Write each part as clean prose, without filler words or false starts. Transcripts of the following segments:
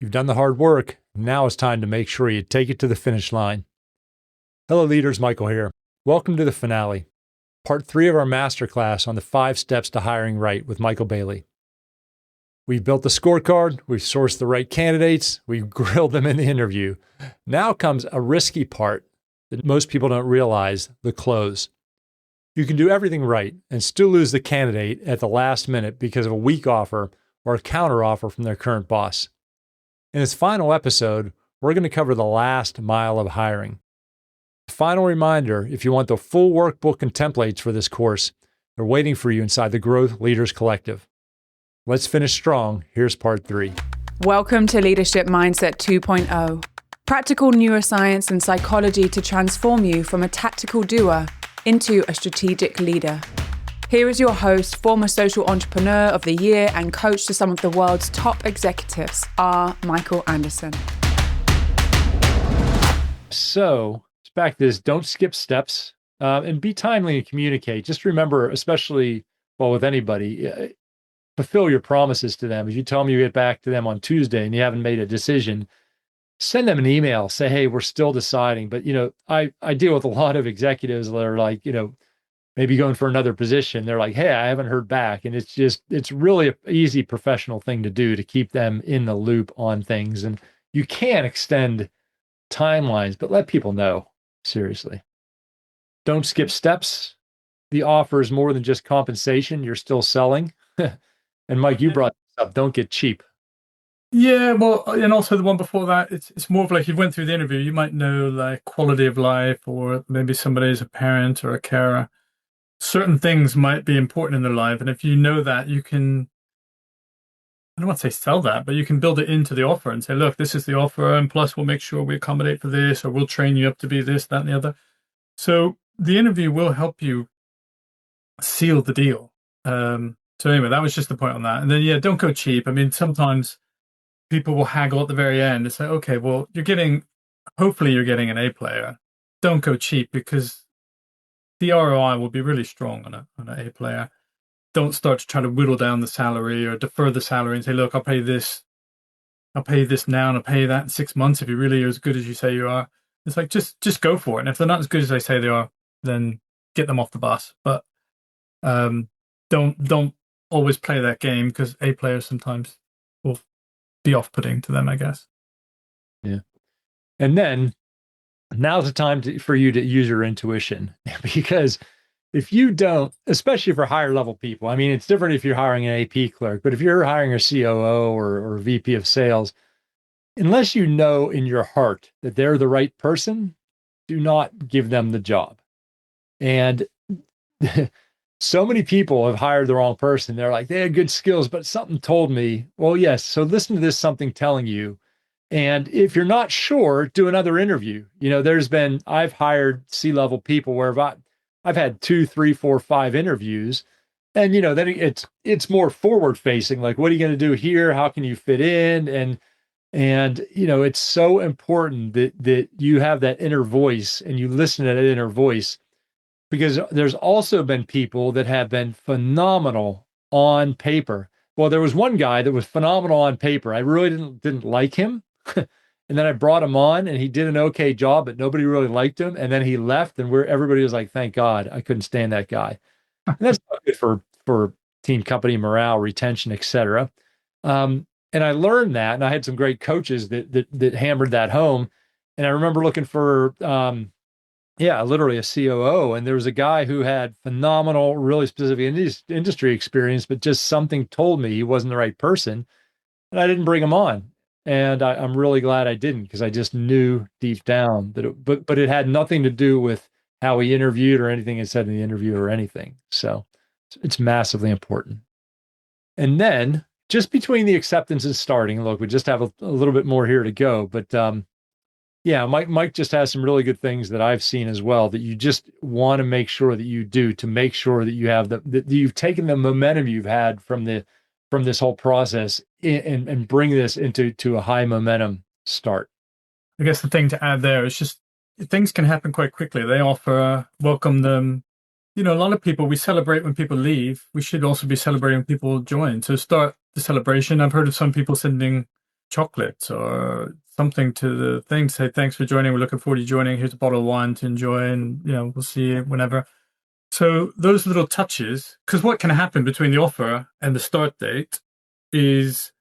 You've done the hard work. Now it's time to make sure you take it to the finish line. Hello, leaders. Michael here. Welcome to the finale, part 3 of our masterclass on the 5 steps to hiring right with Michael Bailey. We've built the scorecard. We've sourced the right candidates. We've grilled them in the interview. Now comes a risky part that most people don't realize, the close. You can do everything right and still lose the candidate at the last minute because of a weak offer or a counter offer from their current boss. In this final episode, we're going to cover the last mile of hiring. A final reminder, if you want the full workbook and templates for this course, they're waiting for you inside the Growth Leaders Collective. Let's finish strong. Here's part 3. Welcome to Leadership Mindset 2.0. Practical neuroscience and psychology to transform you from a tactical doer into a strategic leader. Here is your host, former social entrepreneur of the year and coach to some of the world's top executives, R. Michael Anderson. So, it's back to this, don't skip steps and be timely and communicate. Just remember, especially, with anybody, fulfill your promises to them. If you tell them you get back to them on Tuesday and you haven't made a decision, send them an email, say, hey, we're still deciding. But, I deal with a lot of executives that are like, maybe going for another position. They're like, hey, I haven't heard back. And it's really an easy professional thing to do to keep them in the loop on things. And you can extend timelines, but let people know, seriously. Don't skip steps. The offer is more than just compensation. You're still selling. And Mike, you brought this up. Don't get cheap. Yeah, well, and also the one before that, it's more of like you went through the interview, you might know like quality of life, or maybe somebody's a parent or a carer. Certain things might be important in their life. And if you know that, you can, I don't want to say sell that, but you can build it into the offer and say, look, this is the offer. And plus we'll make sure we accommodate for this, or we'll train you up to be this, that, and the other. So the interview will help you seal the deal. So anyway, that was just the point on that. And then, yeah, don't go cheap. I mean, sometimes people will haggle at the very end and say, okay, well, hopefully you're getting an A player. Don't go cheap, because the ROI will be really strong on an A player. Don't start to try to whittle down the salary or defer the salary and say, look, I'll pay this now and I'll pay that in 6 months if you really are as good as you say you are. It's like, just go for it. And if they're not as good as they say they are, then get them off the bus. But don't always play that game, because A players sometimes will be off-putting to them, I guess. Yeah. And then now's the time for you to use your intuition, because if you don't, especially for higher level people, I mean, it's different if you're hiring an AP clerk, but if you're hiring a COO or VP of sales, unless you know in your heart that they're the right person, do not give them the job. And so many people have hired the wrong person. They're like, they had good skills, but something told me, well, yes. So listen to this, something telling you. And if you're not sure, do another interview. I've hired C-level people where I've had 2, 3, 4, 5 interviews. And, then it's more forward facing. Like, what are you going to do here? How can you fit in? And it's so important that you have that inner voice and you listen to that inner voice. Because there's also been people that have been phenomenal on paper. Well, there was one guy that was phenomenal on paper. I really didn't like him. And then I brought him on and he did an okay job, but nobody really liked him. And then he left and everybody was like, thank God, I couldn't stand that guy. And that's not good for team company morale, retention, et cetera. And I learned that, and I had some great coaches that hammered that home. And I remember looking for, literally a COO. And there was a guy who had phenomenal, really specific industry experience, but just something told me he wasn't the right person. And I didn't bring him on. And I'm really glad I didn't, because I just knew deep down that but it had nothing to do with how he interviewed or anything he said in the interview or anything. So it's massively important. And then just between the acceptance and starting, look, we just have a little bit more here to go, but Mike just has some really good things that I've seen as well that you just want to make sure that you do, to make sure that you have that you've taken the momentum you've had from this whole process and bring this into a high momentum start. I guess the thing to add there is just things can happen quite quickly. They offer, welcome them. A lot of people, we celebrate when people leave. We should also be celebrating when people join. So start the celebration. I've heard of some people sending chocolates or something to the thing to say, thanks for joining. We're looking forward to you joining. Here's a bottle of wine to enjoy, and we'll see you whenever. So those little touches, because what can happen between the offer and the start date is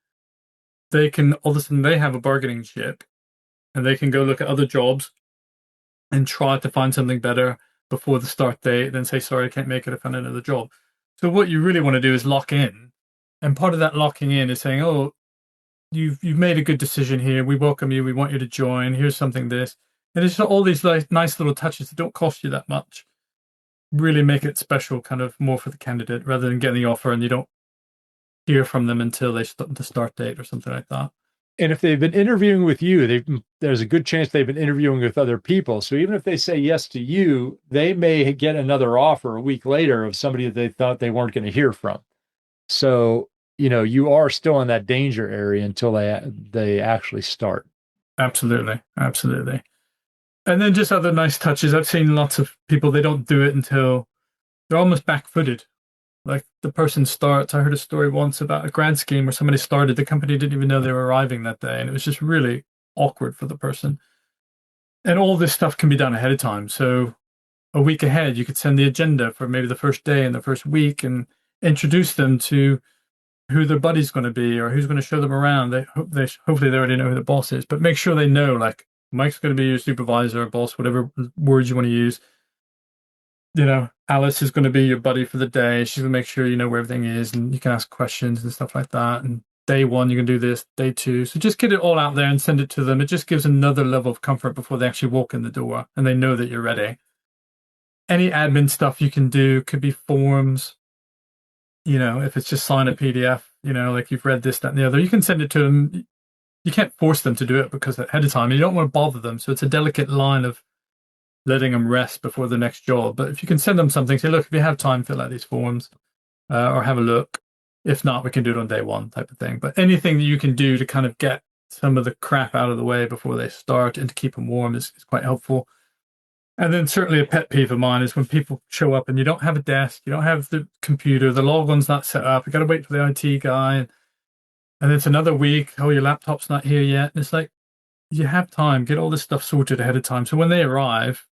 they can, all of a sudden they have a bargaining chip and they can go look at other jobs and try to find something better before the start date, then say, sorry, I can't make it, I found another job. So what you really want to do is lock in. And part of that locking in is saying, oh, you've made a good decision here. We welcome you. We want you to join. Here's something this. And it's all these nice little touches that don't cost you that much. Really make it special, kind of more for the candidate rather than getting the offer and you don't hear from them until they the start date or something like that. And if they've been interviewing with you, there's a good chance they've been interviewing with other people. So even if they say yes to you, they may get another offer a week later of somebody that they thought they weren't going to hear from. So, you are still in that danger area until they actually start. Absolutely. Absolutely. And then just other nice touches. I've seen lots of people, they don't do it until they're almost back-footed. Like the person starts. I heard a story once about a grad scheme where somebody started. The company didn't even know they were arriving that day. And it was just really awkward for the person. And all this stuff can be done ahead of time. So a week ahead, you could send the agenda for maybe the first day and the first week and introduce them to who their buddy's going to be or who's going to show them around. Hopefully they already know who the boss is, but make sure they know, like, Mike's going to be your supervisor, boss, whatever words you want to use. Alice is going to be your buddy for the day. She's going to make sure you know where everything is and you can ask questions and stuff like that. And day one, you can do this, day two. So just get it all out there and send it to them. It just gives another level of comfort before they actually walk in the door and they know that you're ready. Any admin stuff you can do could be forms. If it's just sign a PDF, like you've read this, that, and the other, you can send it to them. You can't force them to do it because ahead of time, you don't want to bother them. So it's a delicate line of letting them rest before the next job. But if you can send them something, say, look, if you have time, fill out these forms or have a look. If not, we can do it on day one type of thing. But anything that you can do to kind of get some of the crap out of the way before they start and to keep them warm is quite helpful. And then certainly a pet peeve of mine is when people show up and you don't have a desk, you don't have the computer, the logon's not set up, you got to wait for the IT guy. And it's another week, oh, your laptop's not here yet. And it's like, you have time, get all this stuff sorted ahead of time. So when they arrive,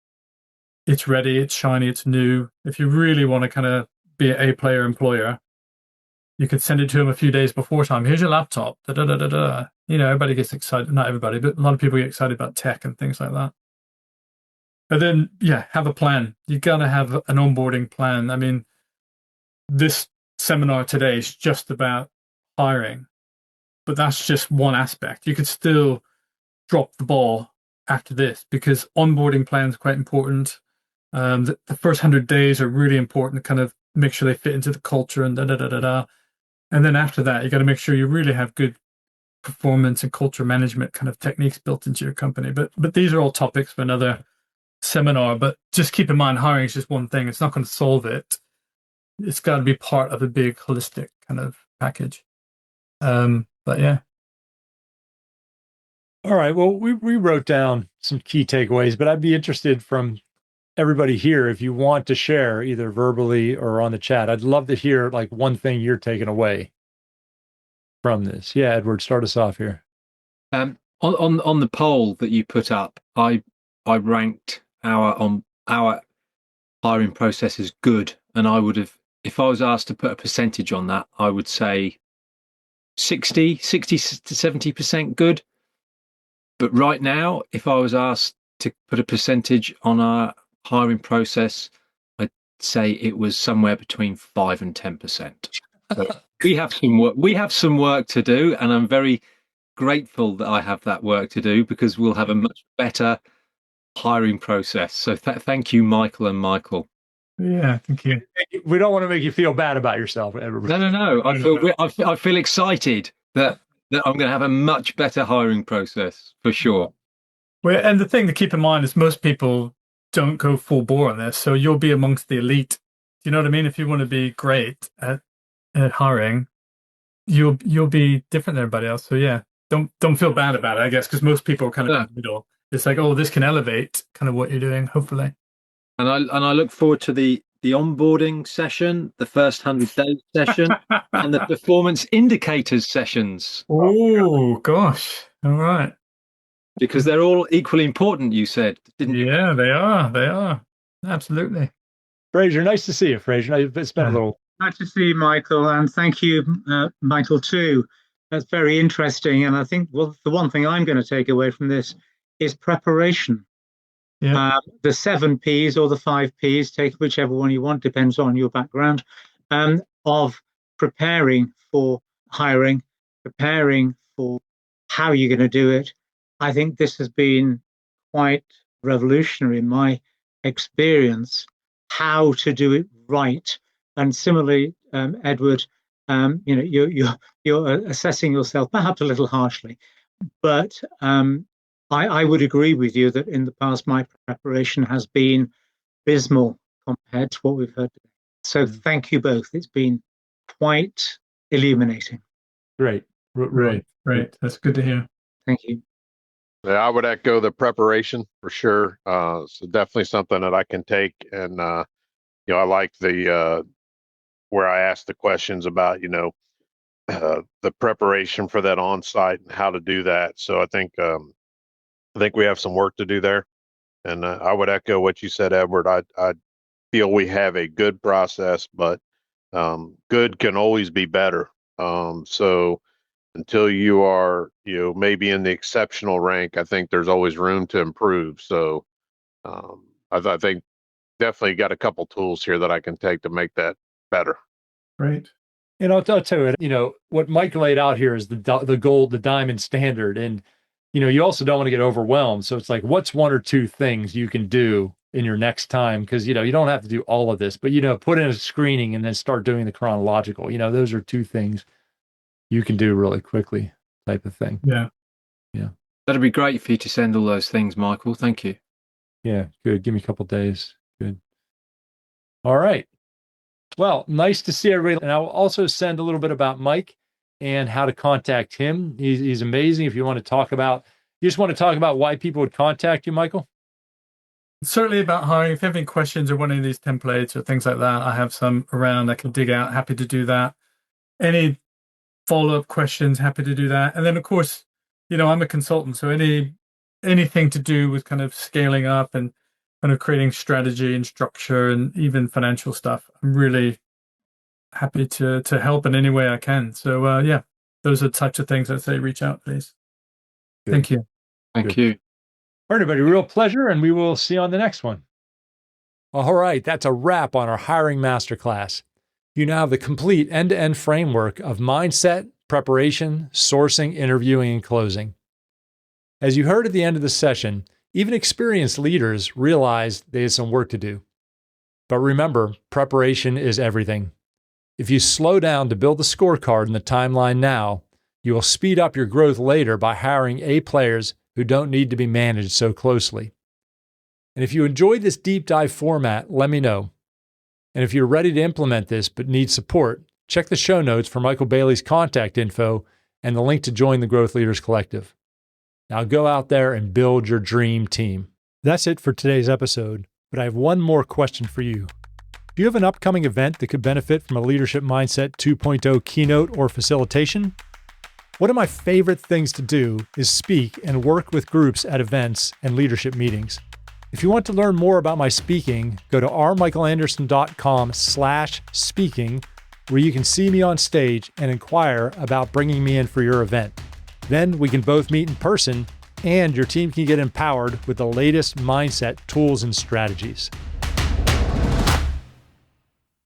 it's ready, it's shiny, it's new. If you really want to kind of be an A-player employer, you could send it to them a few days before time. Here's your laptop, da-da-da-da-da. Everybody gets excited, not everybody, but a lot of people get excited about tech and things like that. But then, have a plan. You got to have an onboarding plan. I mean, this seminar today is just about hiring, but that's just one aspect. You could still drop the ball after this because onboarding plan is quite important. The first 100 days are really important to kind of make sure they fit into the culture and da-da-da-da-da. And then after that, you got to make sure you really have good performance and culture management kind of techniques built into your company. But these are all topics for another seminar, but just keep in mind hiring is just one thing. It's not going to solve it. It's got to be part of a big holistic kind of package. But yeah. All right. Well, we wrote down some key takeaways, but I'd be interested from everybody here if you want to share either verbally or on the chat. I'd love to hear like one thing you're taking away from this. Yeah, Edward, start us off here. On the poll that you put up, I ranked our hiring process as good, and I would have, if I was asked to put a percentage on that, I would say 60 to 70% good. But right now, if I was asked to put a percentage on our hiring process, I'd say it was somewhere between 5 and 10%. So we have some work. We have some work to do, and I'm very grateful that I have that work to do because we'll have a much better hiring process. So thank you, Michael and Michael. Yeah, thank you. We don't want to make you feel bad about yourself, Edward. No. I feel excited that I'm going to have a much better hiring process for sure. Well, and the thing to keep in mind is most people don't go full bore on this, so you'll be amongst the elite. Do you know what I mean? If you want to be great at hiring, you'll be different than everybody else. So yeah, don't feel bad about it, I guess, because most people are kind of in the middle. It's like, oh, this can elevate kind of what you're doing, hopefully. And I look forward to the the onboarding session, the first 100 days session, and the performance indicators sessions. Oh, gosh. All right. Because they're all equally important, you said, didn't you? Yeah, they are. They are. Absolutely. Fraser, nice to see you, Fraser. It's been a little. Nice to see you, Michael, and thank you, Michael, too. That's very interesting. And I think, well, the one thing I'm going to take away from this is preparation. Yeah. The 7 Ps or the 5 Ps, take whichever one you want, depends on your background, of preparing for hiring, preparing for how you're going to do it. I think this has been quite revolutionary in my experience, how to do it right. And similarly, Edward, you're assessing yourself perhaps a little harshly, but I would agree with you that in the past my preparation has been abysmal compared to what we've heard today. So thank you both. It's been quite illuminating. Great. Right. That's good to hear. Thank you. Yeah, I would echo the preparation for sure. So definitely something that I can take, and I like the where I asked the questions about the preparation for that on-site and how to do that. So I think we have some work to do there, and I would echo what you said, Edward. I feel we have a good process, but good can always be better. So until you are, maybe in the exceptional rank, I think there's always room to improve. So I think definitely got a couple tools here that I can take to make that better. Right. And I'll tell you, what Mike laid out here is the gold, the diamond standard. And, you also don't want to get overwhelmed. So it's like, what's 1 or 2 things you can do in your next time? Because, you don't have to do all of this, but, put in a screening and then start doing the chronological. Those are 2 things you can do really quickly, type of thing. Yeah. That'd be great for you to send all those things, Michael. Thank you. Yeah, good. Give me a couple days. Good. All right. Well, nice to see everybody. And I'll also send a little bit about Mike and how to contact him. He's amazing. If you just want to talk about why people would contact you, Michael? Certainly about hiring. If you have any questions or one of these templates or things like that, I have some around I can dig out. Happy to do that. Any follow-up questions, happy to do that. And then, of course, I'm a consultant, so anything to do with kind of scaling up and kind of creating strategy and structure and even financial stuff, I'm really happy to help in any way I can. So those are the types of things I'd say reach out, please. Good. Thank you. Thank you. All right, everybody, real pleasure, and we will see you on the next one. All right, that's a wrap on our Hiring Masterclass. You now have the complete end-to-end framework of mindset, preparation, sourcing, interviewing, and closing. As you heard at the end of the session, even experienced leaders realize they have some work to do. But remember, preparation is everything. If you slow down to build the scorecard and the timeline now, you will speed up your growth later by hiring A players who don't need to be managed so closely. And if you enjoyed this deep dive format, let me know. And if you're ready to implement this but need support, check the show notes for Michael Bailey's contact info and the link to join the Growth Leaders Collective. Now go out there and build your dream team. That's it for today's episode, but I have one more question for you. Do you have an upcoming event that could benefit from a Leadership Mindset 2.0 keynote or facilitation? One of my favorite things to do is speak and work with groups at events and leadership meetings. If you want to learn more about my speaking, go to rmichaelanderson.com/speaking, where you can see me on stage and inquire about bringing me in for your event. Then we can both meet in person and your team can get empowered with the latest mindset tools and strategies.